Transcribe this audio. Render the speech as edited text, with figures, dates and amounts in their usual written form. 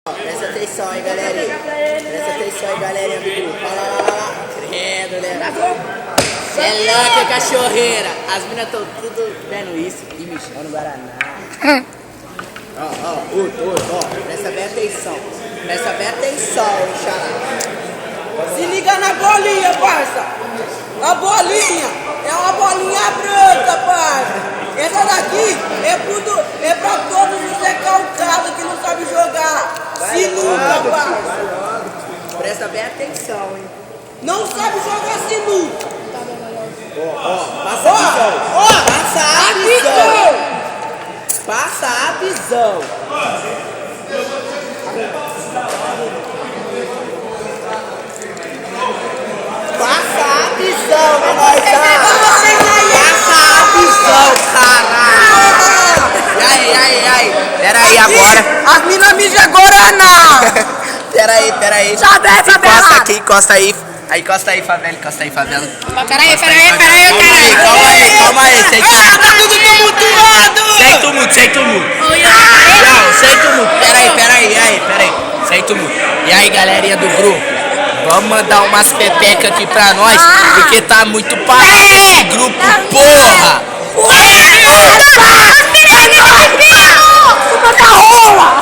Presta atenção aí, galerinha. Presta atenção aí, galerinha do grupo. Olha lá. Credo, né? Cê é louca, cachorreira. As minas estão tudo vendo isso e me chamando no Guaraná. Presta bem atenção. Presta bem atenção, xará. Se liga na bolinha, parça. A bolinha é uma bolinha branca, parça. Essa daqui é pra todos os recalcados que não sabem jogar sinuca, parça. Presta bem atenção, hein? Não sabe jogar sinuca. Passa a visão. Passa a visão. Passa a visão. Passa a visão, menorzada. Passa a visão, caralho. E aí. Pera aí agora. As minas mijam Guaraná. Pera aí. Encosta aí. Encosta aí, favela. Peraí, Calma aí. Tá tudo tumultuado. Sem tumulto. Não, sem tumulto. Pera aí. Sem tumulto. E aí, galerinha do grupo? Vamos mandar umas pepecas aqui pra nós, porque tá muito parado esse grupo, porra! As meninas me rompendo! Uma da rola!